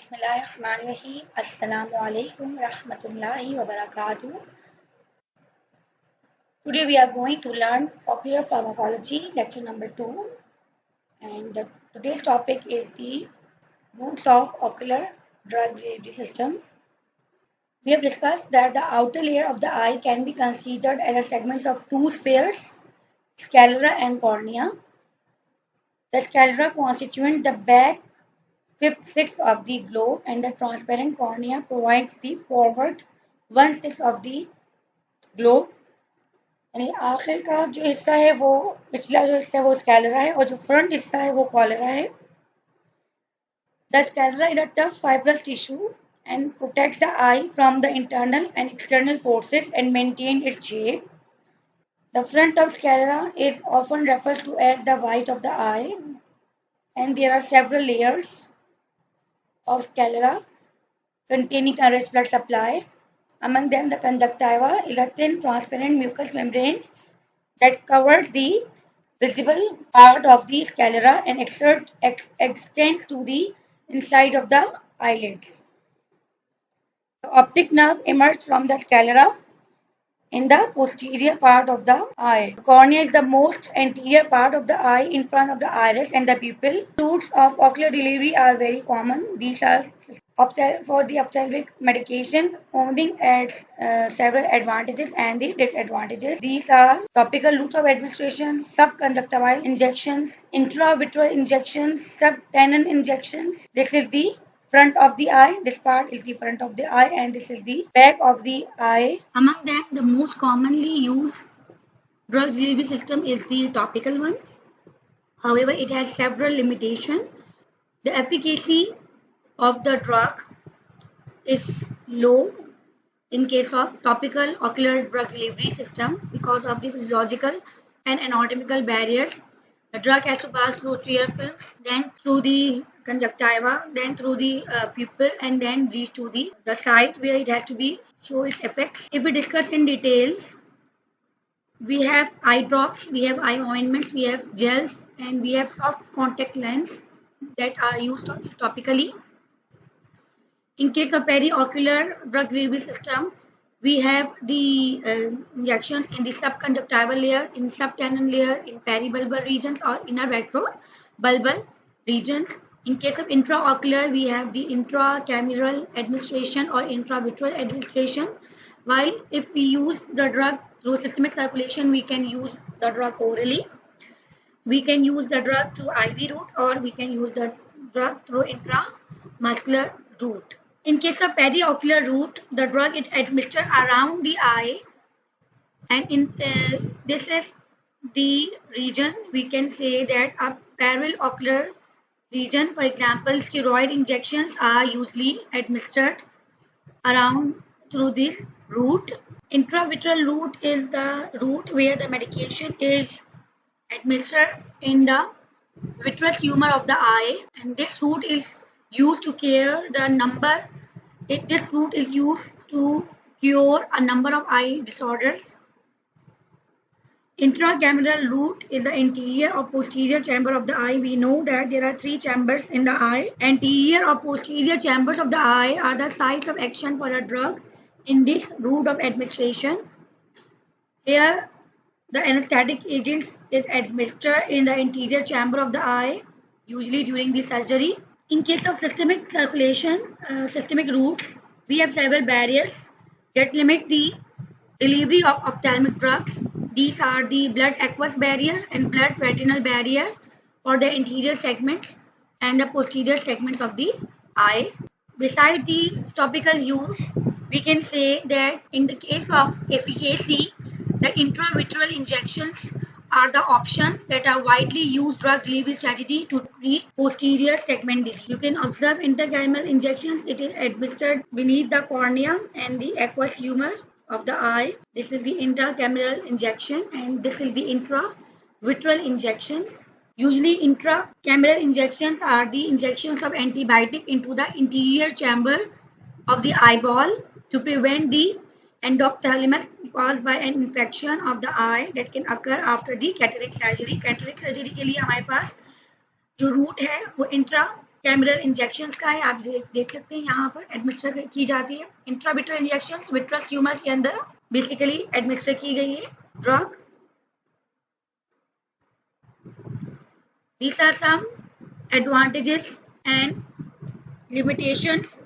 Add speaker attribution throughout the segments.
Speaker 1: Bismillahirrahmanirrahim. Assalamu alaikum rahmatullahi wa barakatuh. Today we are going to learn ocular pharmacology, lecture number 2. And today's topic is the roots of ocular drug delivery system. We have discussed that the outer layer of the eye can be considered as a segment of two spheres, sclera and cornea. The sclera constituent the back fifth-sixth of the globe and the transparent cornea provides the forward one-sixth of the globe. यानी आखिर का जो हिस्सा है वो पिछला जो हिस्सा है वो स्कैलरा है और जो फ्रंट हिस्सा है वो कॉलरा है. The sclera is a tough fibrous tissue and protects the eye from the internal and external forces and maintain its shape. The front of sclera is often referred to as the white of the eye, and there are several layers of sclera containing a rich blood supply. Among them, the conjunctiva is a thin, transparent mucous membrane that covers the visible part of the sclera and extends to the inside of the eyelids. The optic nerve emerges from the sclera in the posterior part of the eye. The cornea is the most anterior part of the eye in front of the iris and the pupil. Routes of ocular delivery are very common. These are for the ophthalmic medications. Owning adds several advantages and the disadvantages. These are topical routes of administration, subconjunctival injections, intravitreal injections, subtenon injections. This is the front of the eye. This part is the front of the eye and this is the back of the eye. Among them, the most commonly used drug delivery system is the topical one. However, it has several limitations. The efficacy of the drug is low in case of topical ocular drug delivery system because of the physiological and anatomical barriers. The drug has to pass through tear films, then through the conjunctiva, then through the pupil, and then reach to the site where it has to be show its effects. If we discuss in details, we have eye drops, we have eye ointments, we have gels, and we have soft contact lens that are used topically. In case of periocular drug delivery system, we have the injections in the subconjunctival layer, in subtenon layer, in peribulbar regions or inner retrobulbar regions. In case of intraocular, we have the intracameral administration or intravitreal administration. While if we use the drug through systemic circulation, we can use the drug orally. We can use the drug through IV route or we can use the drug through intramuscular route. In case of periocular route, the drug is administered around the eye, and in this is the region we can say that a periocular region. For example, steroid injections are usually administered around through this route. Intravitreal route is the route where the medication is administered in the vitreous tumor of the eye, and this route is used to cure the number. This route is used to cure a number of eye disorders. Intracameral route is the anterior or posterior chamber of the eye. We know that there are three chambers in the eye. Anterior or posterior chambers of the eye are the sites of action for a drug in this route of administration. Here, the anesthetic agents is administered in the anterior chamber of the eye, usually during the surgery. In case of systemic circulation, systemic routes, we have several barriers that limit the delivery of ophthalmic drugs. These are the blood aqueous barrier and blood retinal barrier for the anterior segments and the posterior segments of the eye. Beside the topical use, we can say that in the case of efficacy, the intravitreal injections are the options that are widely used drug delivery strategy to treat posterior segment disease. You can observe intracameral injections. It is administered beneath the cornea and the aqueous humor of the eye. This is the intracameral injection and this is the intravitreal injections. Usually intracameral injections are the injections of antibiotic into the interior chamber of the eyeball to prevent the endophthalmic caused by an infection of the eye that can occur after the cataract surgery. Cataract surgery के लिए हमारे पास जो root है वो cameral injections का है, आप देख सकते हैं यहाँ पर एडमिनिस्टर की जाती है। इंट्राविट्रल इंजेक्शंस विट्रस ट्यूमर के अंदर बेसिकली एडमिनिस्टर की गई है drug. These are some advantages and limitations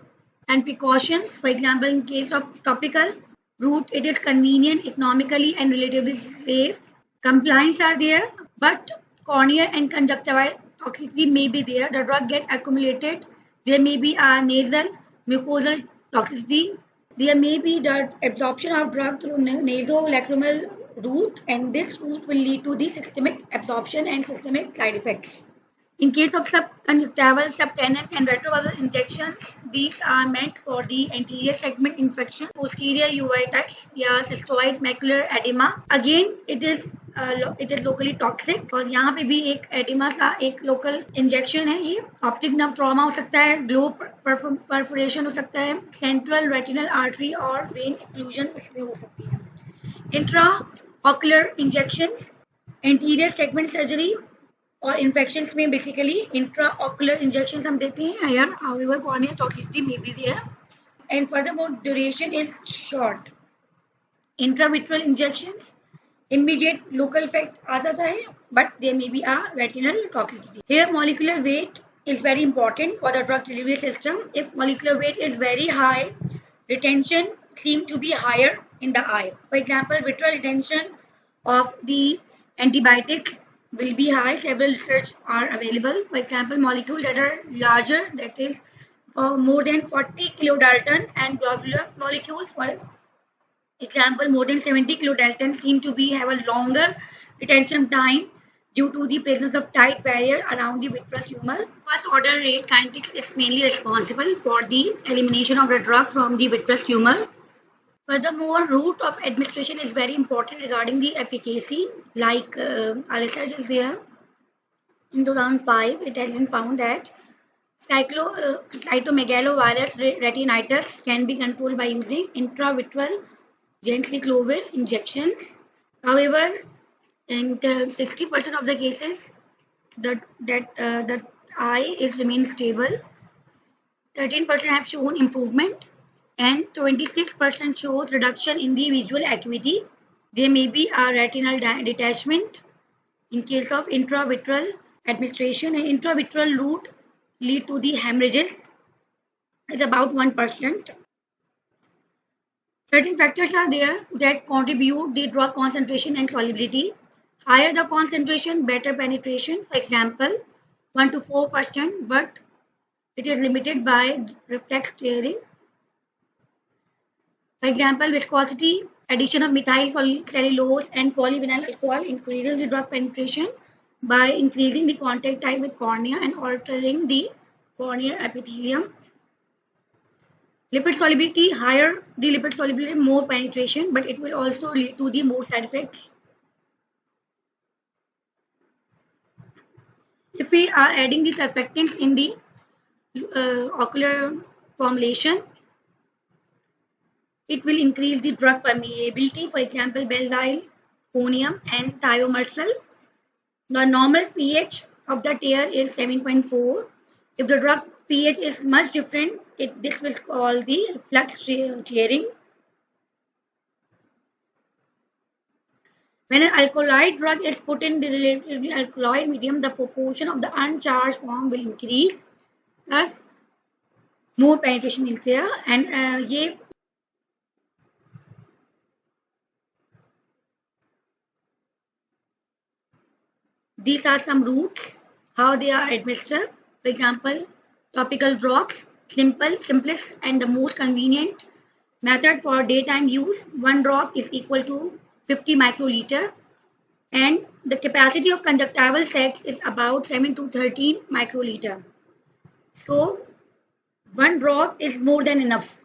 Speaker 1: and precautions. For example, in case of topical route, it is convenient, economically and relatively safe. Compliance are there, but corneal and conjunctival toxicity may be there. The drug get accumulated. There may be a nasal mucosal toxicity. There may be the absorption of drug through nasolacrimal route, and this route will lead to the systemic absorption and systemic side effects. In case of subconjunctival, subcutaneous and retroviral injections, these are meant for the anterior segment infection, posterior uveitis या cystoid macular edema. Again, it is locally toxic और यहाँ पे भी एक edema सा एक local injection है। ये optic nerve trauma हो सकता है, globe perforation हो सकता है, central retinal artery और vein occlusion इससे हो सकती है। Intraocular injections, anterior segment surgery और इन्फेक्शंस में बेसिकली इंट्राऑकुलर इंजेक्शंस हम देते हैं here, however corneal toxicity may be there and furthermore duration is short. Intravitreal injections immediate local effect आ जाता है, but there may be a retinal toxicity. Here molecular weight is very important for the drug delivery system. If molecular weight is very high, retention seem to be higher in the eye. For example, vitreal retention of the antibiotics will be high. Several research are available. For example, molecules that are larger, that is more than 40 kilodalton, and globular molecules, for example, more than 70 kilodalton, seem to be have a longer retention time due to the presence of tight barrier around the vitreous humor. First order rate kinetics is mainly responsible for the elimination of the drug from the vitreous humor. Furthermore, route of administration is very important regarding the efficacy. Like our research is there. In 2005, it has been found that cytomegalovirus retinitis can be controlled by using intravitreal gently injections. However, in 60% of the cases, the eye is remained stable. 13% have shown improvement, and 26% shows reduction in the visual acuity. There may be a retinal detachment in case of intravitreal administration, and intravitreal route lead to the hemorrhages is about 1%. Certain factors are there that contribute the drug concentration and solubility. Higher the concentration, better penetration. For example, 1 to 4%, but it is limited by reflex tearing. For example, viscosity, addition of methyl cellulose and polyvinyl alcohol increases the drug penetration by increasing the contact time with cornea and altering the corneal epithelium. Lipid solubility, higher the lipid solubility, more penetration, but it will also lead to the more side effects. If we are adding the surfactants in the ocular formulation, it will increase the drug permeability. For example, benzyl, conium, and thiomersal. The normal pH of the tear is 7.4. If the drug pH is much different, this is called the reflux tearing. When an alkaloid drug is put in the relatively alkaloid medium, the proportion of the uncharged form will increase, thus more penetration is there. And these are some routes how they are administered. For example, topical drops, simplest and the most convenient method for daytime use. One drop is equal to 50 microliter, and the capacity of conjunctival sacs is about 7 to 13 microliter. So one drop is more than enough.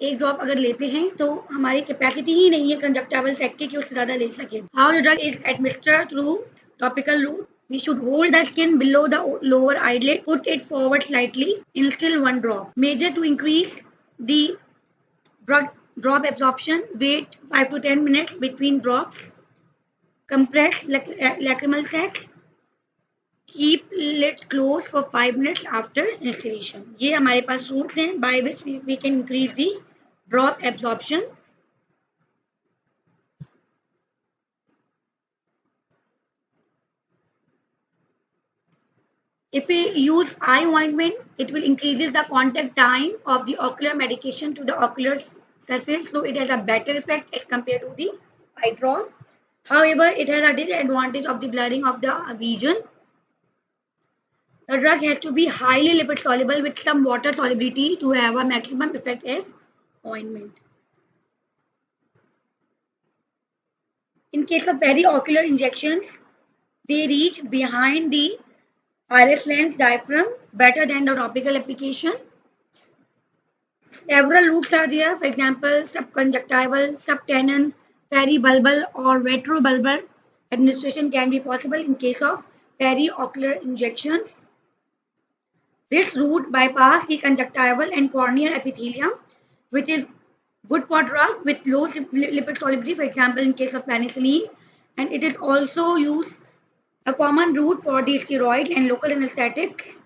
Speaker 1: एक drop अगर लेते हैं तो हमारी capacity ही नहीं है कंजक्टिवल sac की कि उससे ज़्यादा ले सके. How the drug is administered through topical route. We should hold the skin below the lower eyelid, put it forward slightly, instill one drop. Measure to increase the drop absorption. Wait 5 to 10 minutes between drops. Compress lacrimal sacs. keep lid closed for 5 minutes after installation. ये हमारे पास roots हैं by which we can increase the drop absorption. If we use eye ointment, it will increases the contact time of the ocular medication to the ocular surface, so it has a better effect as compared to the eye drop. However, it has a disadvantage of the blurring of the vision. The drug has to be highly lipid soluble with some water solubility to have a maximum effect as ointment. In case of periocular injections, they reach behind the iris lens diaphragm better than the topical application. Several routes are there, for example, subconjunctival, subtenon, peribulbar or retrobulbar administration can be possible in case of periocular injections. This route bypasses the conjunctival and corneal epithelium, which is good for drug with low lipid solubility, for example, in case of penicillin, and it is also used a common route for the steroids and local anesthetics.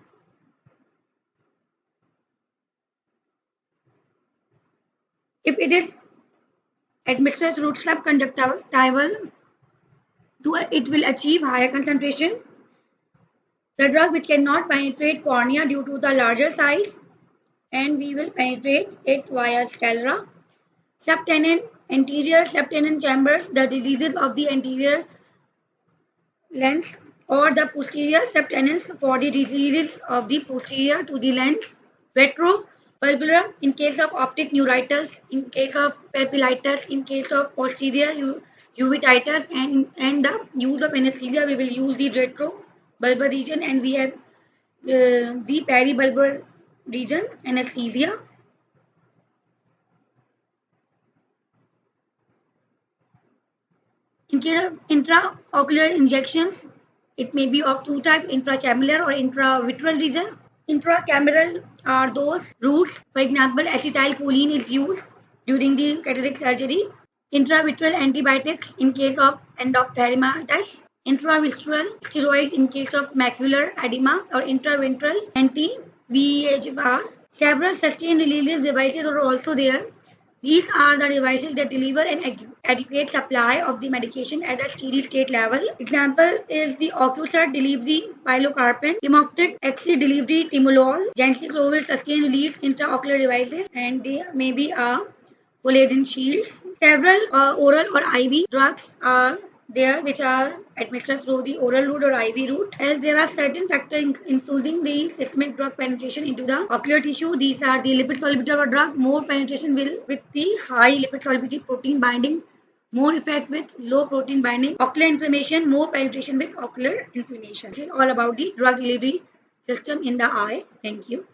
Speaker 1: If it is administered through subconjunctival, it will achieve higher concentration. The drug which cannot penetrate cornea due to the larger size, and we will penetrate it via sclera. Subtenon, anterior subtenon chambers, the diseases of the anterior lens, or the posterior subtenons for the diseases of the posterior to the lens. Retropulbar in case of optic neuritis, in case of papillitis, in case of posterior uveitis, and the use of anesthesia, we will use the retrobulbar region, and we have the peribulbar region anesthesia. In case of intraocular injections, it may be of two types, intracameral or intravitreal region. Intracameral are those routes, for example, acetylcholine is used during the cataract surgery. Intravitreal antibiotics in case of endophthalmitis. Intravitreal steroids in case of macular edema, or intravitreal anti-VEGFR. Several sustained release devices are also there. These are the devices that deliver an adequate supply of the medication at a steady state level. Example is the Ocular delivery pilocarpine, Timoctid XC delivery timolol, Genciclovir sustained release intraocular devices, and there may be a collagen shields. Several oral or IV drugs are there which are administered through the oral route or IV route, as there are certain factors influencing the systemic drug penetration into the ocular tissue. These are the lipid solubility of a drug, more penetration will with the high lipid solubility protein binding, more effect with low protein binding, ocular inflammation, more penetration with ocular inflammation. This is all about the drug delivery system in the eye. Thank you.